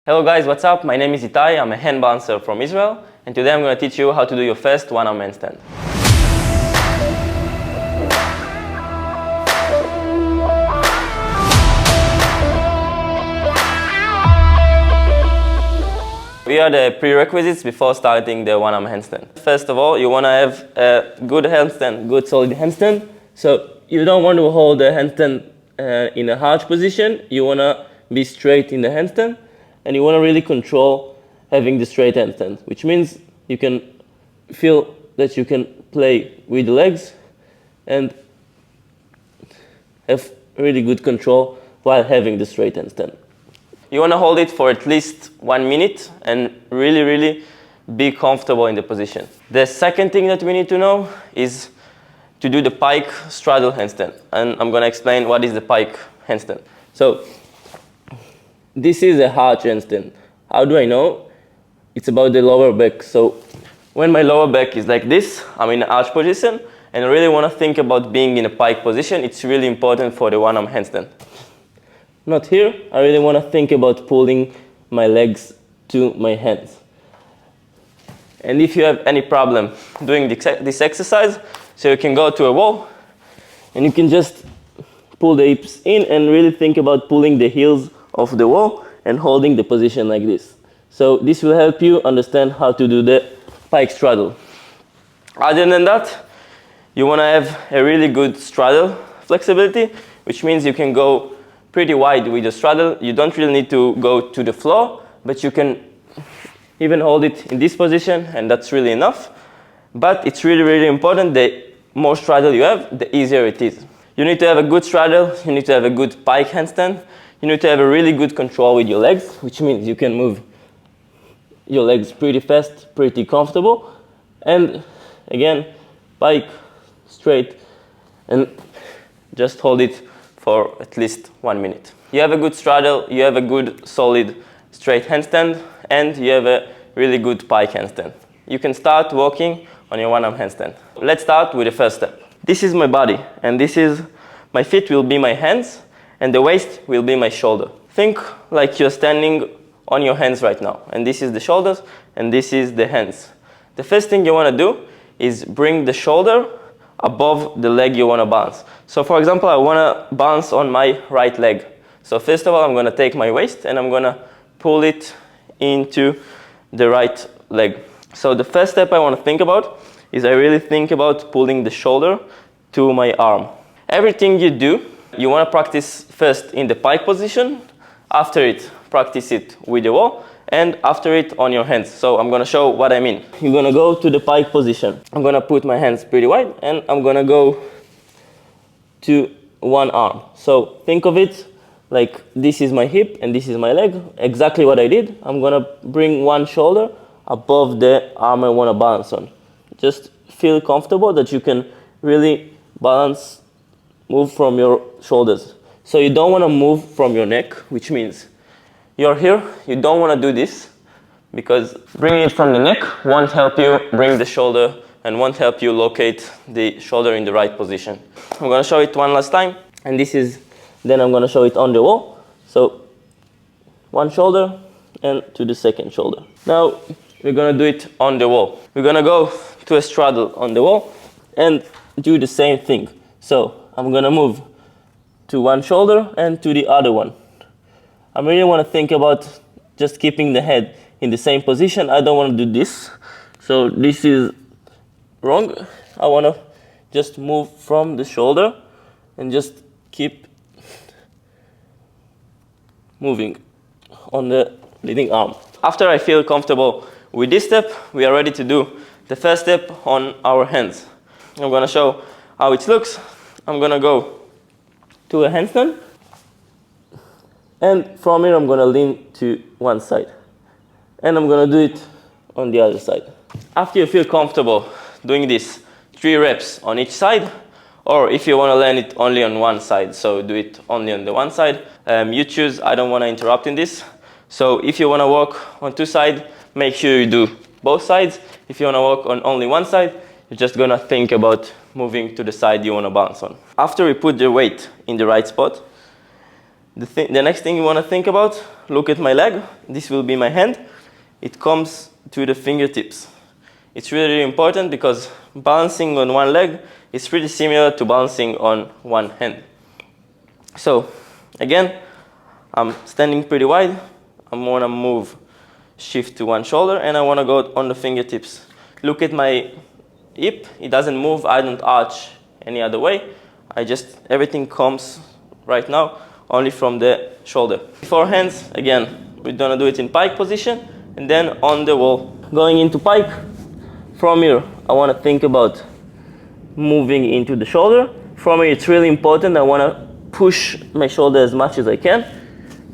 Hello guys, what's up? My name is Itai, I'm a hand balancer from Israel, and today I'm going to teach you how to do your first one-arm handstand. Here are the prerequisites before starting the one-arm handstand. First of all, you want to have a good handstand, good solid handstand. So you don't want to hold the handstand in a arch position, you want to be straight in the handstand. And you want to really control having the straight handstand, which means you can feel that you can play with the legs and have really good control while having the straight handstand. You want to hold it for at least 1 minute and really be comfortable in the position. The second thing that we need to know is to do the pike straddle handstand. And I'm going to explain what is the pike handstand. So this is a arch handstand. How do I know? It's about the lower back. So when my lower back is like this, I'm in an arch position, and I really want to think about being in a pike position. It's really important for the one-arm handstand. Not here. I really want to think about pulling my legs to my hands. And if you have any problem doing this exercise, so you can go to a wall, and you can just pull the hips in and really think about pulling the heels of the wall and holding the position like this. So this will help you understand how to do the pike straddle. Other than that, you want to have a really good straddle flexibility, which means you can go pretty wide with the straddle. You don't really need to go to the floor, but you can even hold it in this position, and that's really enough. But it's really important, the more straddle you have, the easier it is. You need to have a good straddle, you need to have a good pike handstand. You need to have a really good control with your legs, which means you can move your legs pretty fast, pretty comfortable. And again, pike, straight, and just hold it for at least 1 minute. You have a good straddle, you have a good solid straight handstand, and you have a really good pike handstand. You can start working on your one-arm handstand. Let's start with the first step. This is my body, and this is my feet will be my hands, and the waist will be my shoulder. Think like you're standing on your hands right now, and this is the shoulders, and this is the hands. The first thing you want to do is bring the shoulder above the leg you want to balance. So for example, I want to balance on my right leg. So first of all, I'm going to take my waist and I'm going to pull it into the right leg. So the first step I want to think about is I really think about pulling the shoulder to my arm. Everything you do, you want to practice first in the pike position, after it practice it with the wall, and after it on your hands. So I'm going to show what I mean. You're going to go to the pike position. I'm going to put my hands pretty wide, and I'm going to go to one arm. So think of it like this is my hip and this is my leg. Exactly what I did. I'm going to bring one shoulder above the arm I want to balance on. Just feel comfortable that you can really balance, move from your shoulders. So you don't want to move from your neck, which means you're here, you don't want to do this, because bringing it from the neck won't help you bring the shoulder and won't help you locate the shoulder in the right position. I'm going to show it one last time, and then I'm going to show it on the wall. So one shoulder and to the second shoulder. Now we're going to do it on the wall. We're going to go to a straddle on the wall and do the same thing. So I'm going to move to one shoulder and to the other one. I really want to think about just keeping the head in the same position. I don't want to do this. So this is wrong. I want to just move from the shoulder and just keep moving on the leading arm. After I feel comfortable with this step, we are ready to do the first step on our hands. I'm going to show how it looks. I'm going to go to a handstand, and from here I'm going to lean to one side, and I'm going to do it on the other side. After you feel comfortable doing this 3 reps on each side, or if you want to learn it only on one side, so do it only on the one side, you choose. I don't want to interrupt in this. So if you want to work on 2 sides, make sure you do both sides. If you want to work on only one side, you're just going to think about moving to the side you want to balance on. After we put the weight in the right spot, The next thing you want to think about, look at my leg. This will be my hand. It comes to the fingertips. It's really, really important because balancing on one leg is pretty similar to balancing on one hand. So again, I'm standing pretty wide. I want to move, shift to one shoulder, and I want to go on the fingertips. Look at my hip. It doesn't move. I don't arch any other way. Everything comes right now only from the shoulder. Before hands, again, we're gonna do it in pike position and then on the wall. Going into pike, from here, I wanna think about moving into the shoulder. From here, it's really important. I wanna push my shoulder as much as I can.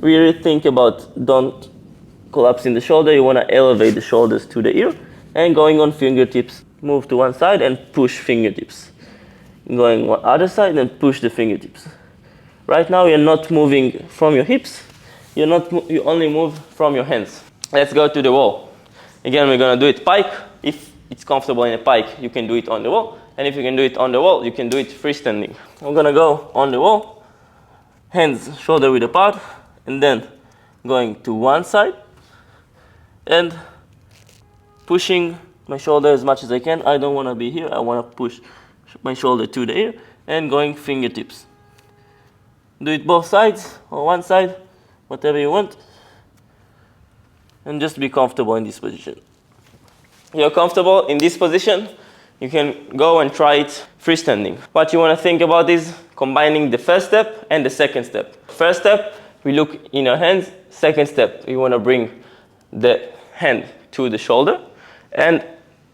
Really think about don't collapse in the shoulder. You wanna elevate the shoulders to the ear. And going on fingertips, move to one side and push fingertips. Going on other side and push the fingertips. Right now you're not moving from your hips, you only move from your hands. Let's go to the wall. Again, we're gonna do it pike. If it's comfortable in a pike, you can do it on the wall. And if you can do it on the wall, you can do it freestanding. I'm gonna go on the wall, hands shoulder width apart, and then going to one side and pushing my shoulder as much as I can. I don't wanna be here, I wanna push my shoulder to the ear and going fingertips. Do it both sides or one side, whatever you want. And just be comfortable in this position. You're comfortable in this position, you can go and try it freestanding. What you want to think about is combining the first step and the second step. First step, we look in our hands. Second step, you want to bring the hand to the shoulder. And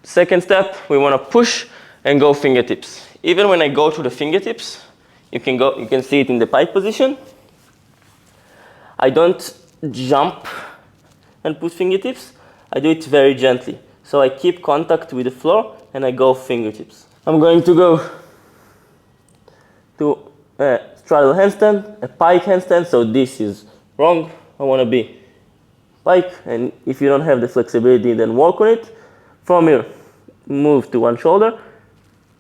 second step, we want to push and go fingertips. Even when I go to the fingertips, you can see it in the pike position. I don't jump and put fingertips. I do it very gently. So I keep contact with the floor and I go fingertips. I'm going to go to a straddle handstand, a pike handstand. So this is wrong. I want to be pike. And if you don't have the flexibility, then work on it. From here, move to one shoulder,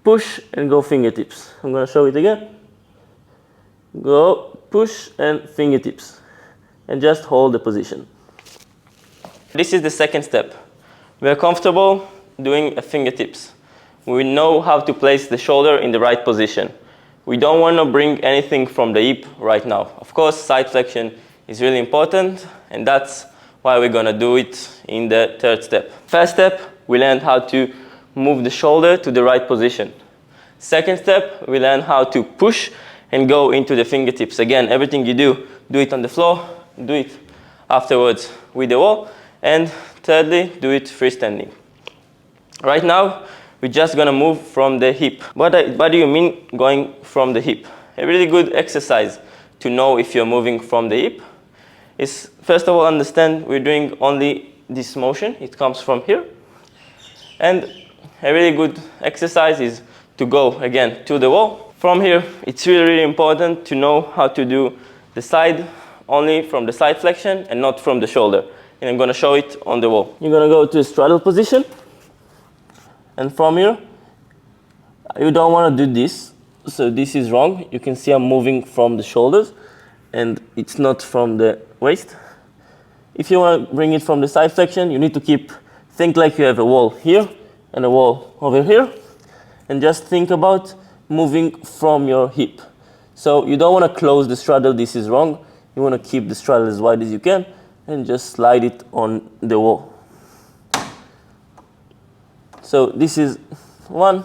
push and go fingertips. I'm going to show it again. Go, push, and fingertips. And just hold the position. This is the second step. We are comfortable doing a fingertips. We know how to place the shoulder in the right position. We don't want to bring anything from the hip right now. Of course, side flexion is really important, and that's why we're going to do it in the third step. First step, we learned how to move the shoulder to the right position. Second step, we learn how to push and go into the fingertips. Again, everything you do it on the floor, do it afterwards with the wall, and thirdly, do it freestanding. Right now, we're just gonna move from the hip. What do you mean going from the hip? A really good exercise to know if you're moving from the hip is, first of all, understand we're doing only this motion. It comes from here. And a really good exercise is to go, again, to the wall. From here, it's really, really important to know how to do the side only from the side flexion and not from the shoulder. And I'm going to show it on the wall. You're going to go to a straddle position. And from here, you don't want to do this. So this is wrong. You can see I'm moving from the shoulders and it's not from the waist. If you want to bring it from the side flexion, you need to think like you have a wall here and a wall over here. And just think about moving from your hip. So you don't want to close the straddle, this is wrong. You want to keep the straddle as wide as you can and just slide it on the wall. So this is 1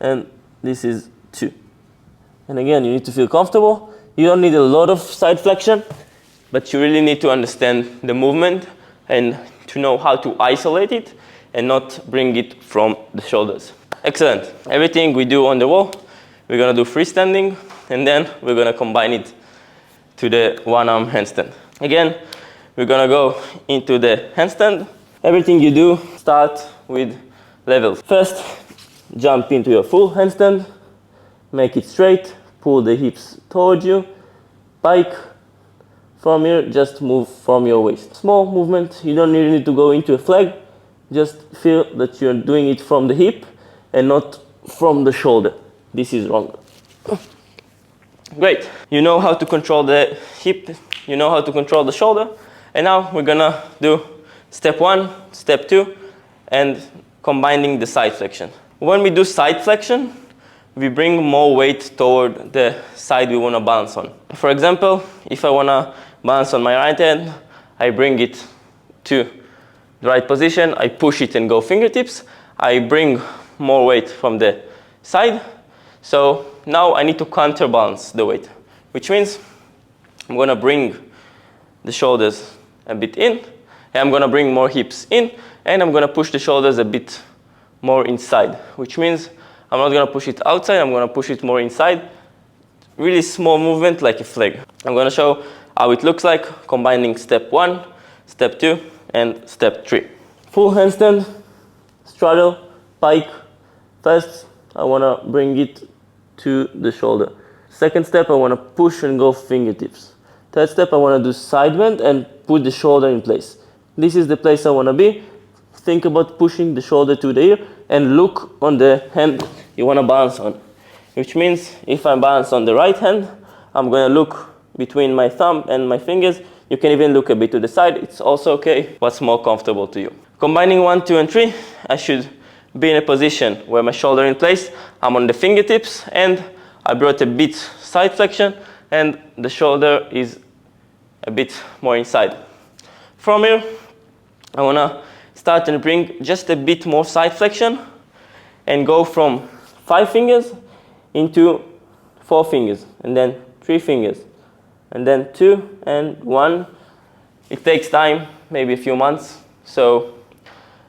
and this is 2. And again, you need to feel comfortable. You don't need a lot of side flexion, but you really need to understand the movement and to know how to isolate it and not bring it from the shoulders. Excellent. Everything we do on the wall, we're going to do freestanding, and then we're going to combine it to the one arm handstand. Again, we're going to go into the handstand. Everything you do, start with levels. First, jump into your full handstand, make it straight, pull the hips towards you, pike. From here, just move from your waist. Small movement, you don't really need to go into a flag, just feel that you're doing it from the hip and not from the shoulder. This is wrong. Great. You know how to control the hip, you know how to control the shoulder, and now we're gonna do step 1, step 2, and combining the side flexion. When we do side flexion, we bring more weight toward the side we wanna balance on. For example, if I wanna balance on my right hand, I bring it to the right position, I push it and go fingertips, I bring more weight from the side. So now I need to counterbalance the weight, which means I'm gonna bring the shoulders a bit in, and I'm gonna bring more hips in, and I'm gonna push the shoulders a bit more inside, which means I'm not gonna push it outside, I'm gonna push it more inside. Really small movement like a flag. I'm gonna show how it looks like combining step 1, step 2, and step 3. Full handstand, straddle, pike. First, I wanna bring it to the shoulder. Second step, I wanna push and go fingertips. Third step, I wanna do side bend and put the shoulder in place. This is the place I wanna be. Think about pushing the shoulder to the ear and look on the hand you wanna balance on. Which means if I balance on the right hand, I'm gonna look between my thumb and my fingers. You can even look a bit to the side, it's also okay. What's more comfortable to you? Combining 1, 2, and 3, I should be in a position where my shoulder in place, I'm on the fingertips, and I brought a bit side flexion, and the shoulder is a bit more inside. From here, I wanna start and bring just a bit more side flexion, and go from 5 fingers into 4 fingers, and then 3 fingers, and then 2 and 1. It takes time, maybe a few months, so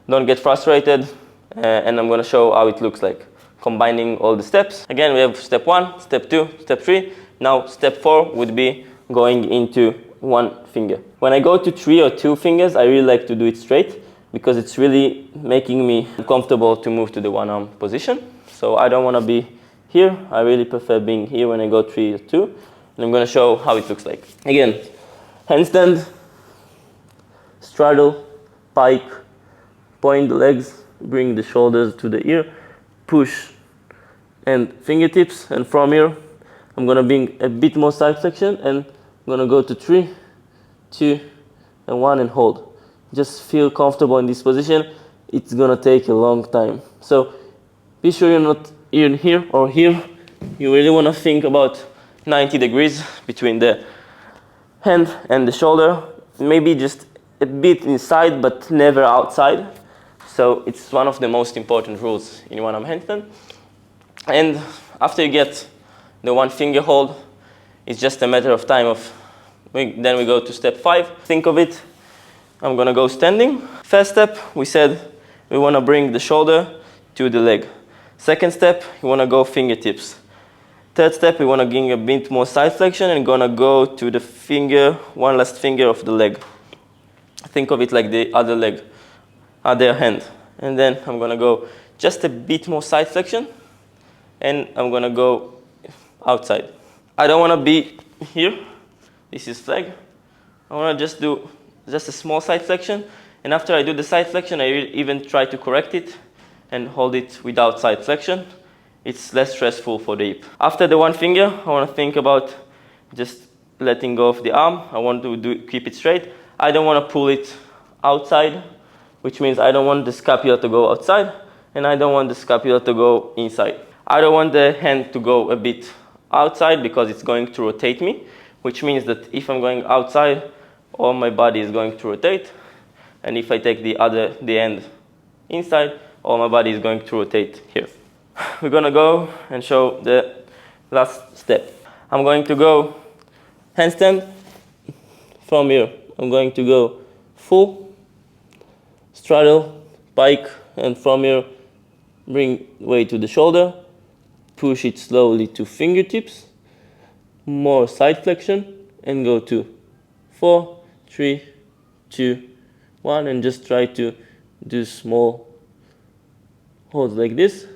don't get frustrated. And I'm gonna show how it looks like, combining all the steps. Again, we have step 1, step 2, step 3. Now step 4 would be going into 1 finger. When I go to 3 or 2 fingers, I really like to do it straight because it's really making me comfortable to move to the 1 arm position. So I don't wanna be here. I really prefer being here when I go 3 or 2. And I'm gonna show how it looks like. Again, handstand, straddle, pike, point the legs, bring the shoulders to the ear, push and fingertips, and from here I'm gonna bring a bit more side flexion and I'm gonna go to 3, 2, and 1 and hold. Just feel comfortable in this position. It's gonna take a long time. So be sure you're not in here or here. You really wanna think about 90 degrees between the hand and the shoulder. Maybe just a bit inside but never outside. So it's one of the most important rules in one arm handstand. And after you get the 1 finger hold, it's just a matter of time then we go to step 5. Think of it, I'm gonna go standing. First step, we said we wanna bring the shoulder to the leg. Second step, you wanna go fingertips. Third step, we wanna bring a bit more side flexion and gonna go to the finger, 1 last finger of the leg. Think of it like the other leg. Other hand, and then I'm gonna go just a bit more side flexion, and I'm gonna go outside. I don't wanna be here. This is flag. I wanna just do a small side flexion, and after I do the side flexion, I even try to correct it and hold it without side flexion. It's less stressful for the hip. After the 1 finger, I wanna think about just letting go of the arm. I want to keep it straight. I don't wanna pull it outside, which means I don't want the scapula to go outside, and I don't want the scapula to go inside. I don't want the hand to go a bit outside because it's going to rotate me, which means that if I'm going outside, all my body is going to rotate, and if I take the end inside, all my body is going to rotate here. We're gonna go and show the last step. I'm going to go handstand. From here, I'm going to go full, straddle, pike, and from here, bring weight to the shoulder, push it slowly to fingertips, more side flexion, and go to 4, 3, 2, 1, and just try to do small holds like this.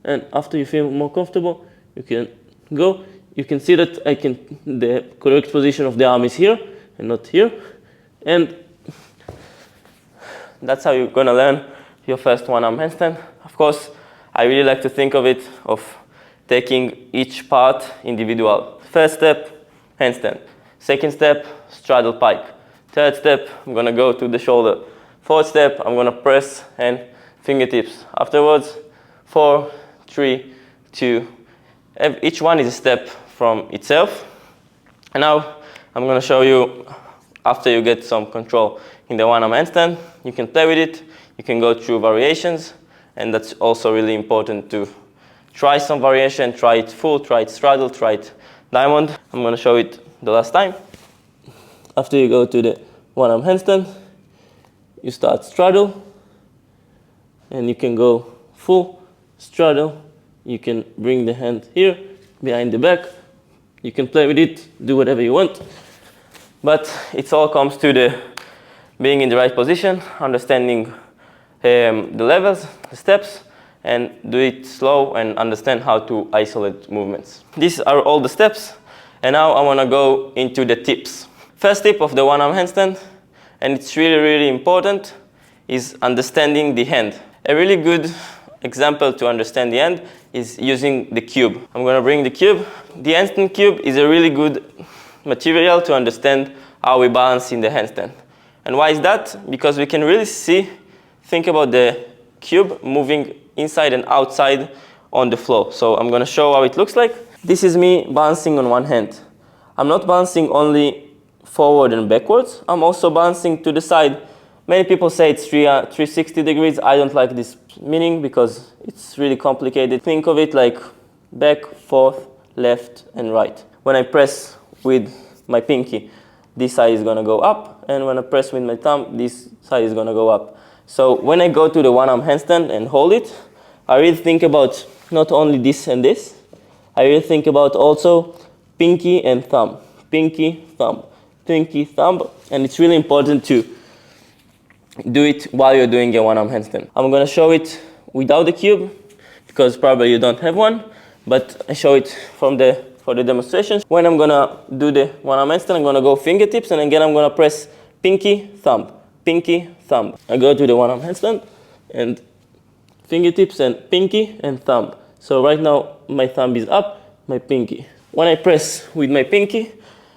And after you feel more comfortable, you can go. You can see that the correct position of the arm is here and not here. And that's how you're gonna learn your first one arm handstand. Of course, I really like to think of taking each part individual. First step, handstand. Second step, straddle pike. Third step, I'm gonna go to the shoulder. Fourth step, I'm gonna press and fingertips. Afterwards, 4, 3, 2. Each one is a step from itself. And now I'm gonna show you, after you get some control in the one-arm handstand, you can play with it, you can go through variations, and that's also really important to try some variation, try it full, try it straddle, try it diamond. I'm gonna show it the last time. After you go to the one-arm handstand, you start straddle, and you can go full straddle. You can bring the hand here, behind the back. You can play with it, do whatever you want. But it all comes to the being in the right position, understanding the levels, the steps, and do it slow and understand how to isolate movements. These are all the steps, and now I want to go into the tips. First tip of the one-arm handstand, and it's really, really important, is understanding the hand. A really good example to understand the hand is using the cube. I'm going to bring the cube. The handstand cube is a really good material to understand how we balance in the handstand. And why is that? Because we can really think about the cube moving inside and outside on the floor. So I'm going to show how it looks like. This is me balancing on one hand. I'm not balancing only forward and backwards. I'm also balancing to the side. Many people say it's 360 degrees. I don't like this meaning because it's really complicated. Think of it like back, forth, left, and right. When I press with my pinky, this side is going to go up, and when I press with my thumb, this side is going to go up. So when I go to the one-arm handstand and hold it, I really think about not only this and this, I really think about also pinky and thumb, pinky, thumb, pinky, thumb, and it's really important to do it while you're doing a one-arm handstand. I'm going to show it without the cube, because probably you don't have one, but I show it for the demonstrations. When I'm going to do the one-arm handstand, I'm going to go fingertips, and again I'm going to press pinky, thumb, pinky, thumb. I go to the one-arm handstand, and fingertips and pinky and thumb. So right now my thumb is up, my pinky. When I press with my pinky,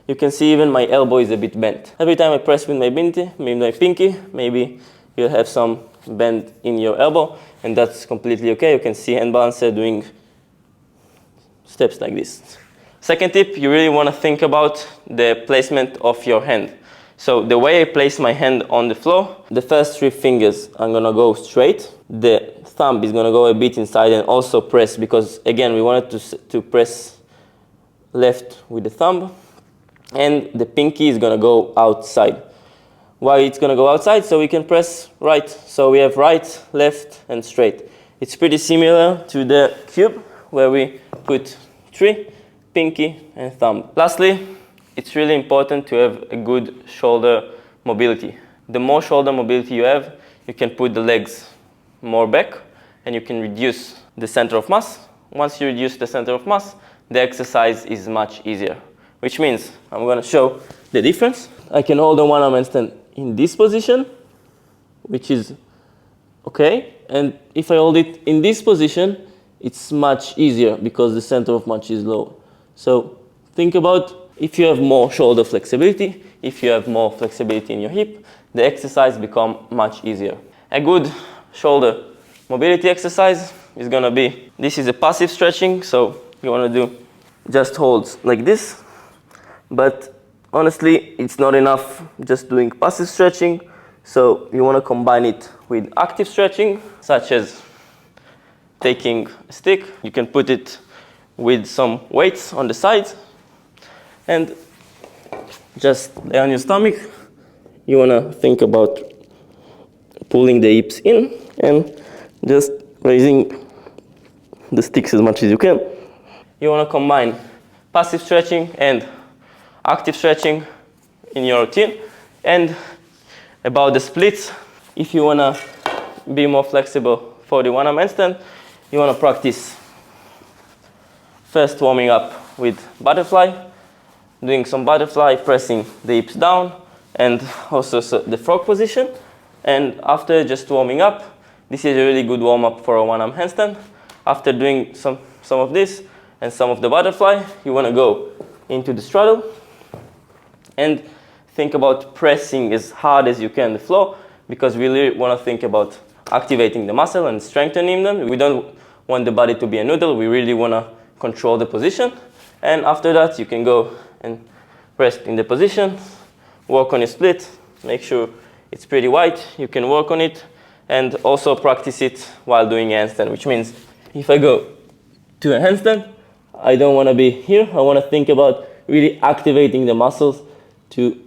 you can see even my elbow is a bit bent. Every time I press with my pinky, maybe you'll have some bend in your elbow, and that's completely okay. You can see hand balancer doing steps like this. Second tip, you really want to think about the placement of your hand. So the way I place my hand on the floor, the first 3 fingers are going to go straight. The thumb is going to go a bit inside and also press, because again we wanted to press left with the thumb. And the pinky is going to go outside. Why it's going to go outside? So we can press right. So we have right, left, and straight. It's pretty similar to the cube, where we put 3, pinky, and thumb. Lastly, it's really important to have a good shoulder mobility. The more shoulder mobility you have, you can put the legs more back, and you can reduce the center of mass. Once you reduce the center of mass, the exercise is much easier. Which means I'm going to show the difference. I can hold the one-arm handstand in this position, which is okay. And if I hold it in this position, it's much easier because the center of mass is low. So think about if you have more shoulder flexibility, if you have more flexibility in your hip, the exercise becomes much easier. A good shoulder mobility exercise is going to be, this is a passive stretching, so you want to do just holds like this. But honestly, it's not enough just doing passive stretching, so you want to combine it with active stretching, such as taking a stick. You can put it with some weights on the sides, and just lay on your stomach. You want to think about pulling the hips in and just raising the sticks as much as you can. You want to combine passive stretching and active stretching in your routine. And about the splits, if you want to be more flexible for the one-arm handstand, you want to practice first warming up with butterfly, doing some butterfly, pressing the hips down, and also the frog position. And after just warming up, this is a really good warm-up for a one-arm handstand. After doing some of this and some of the butterfly, you want to go into the straddle, and think about pressing as hard as you can the floor, because we really want to think about activating the muscle and strengthening them. We don't want the body to be a noodle. We really want to control the position. And after that, you can go and rest in the position, work on your split, make sure it's pretty wide. You can work on it and also practice it while doing a handstand, which means if I go to a handstand, I don't want to be here. I want to think about really activating the muscles to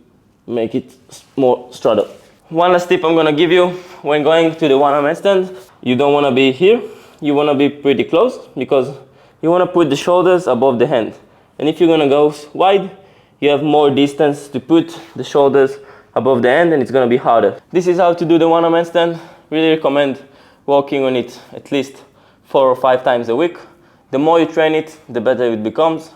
make it more straddle. One last tip I'm going to give you when going to the one arm handstand, you don't want to be here. You want to be pretty close because you want to put the shoulders above the hand. And if you're going to go wide, you have more distance to put the shoulders above the hand, and it's going to be harder. This is how to do the one arm handstand. Really recommend working on it at least 4 or 5 times a week. The more you train it, the better it becomes.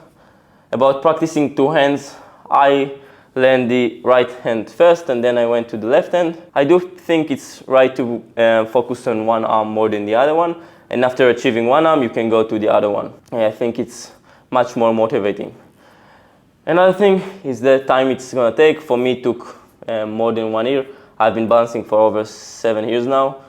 About practicing 2 hands, I learned the right hand first and then I went to the left hand. I do think it's right to focus on one arm more than the other one, and after achieving one arm you can go to the other one. And I think it's much more motivating. Another thing is the time it's going to take. For me it took more than 1 year. I've been balancing for over 7 years now,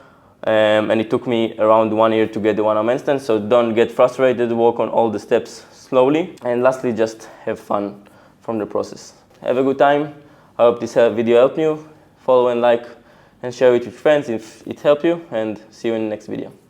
and it took me around 1 year to get the one arm handstand, so don't get frustrated, work on all the steps slowly, and lastly just have fun from the process. Have a good time. I hope this video helped you. Follow and like and share it with friends if it helped you, and see you in the next video.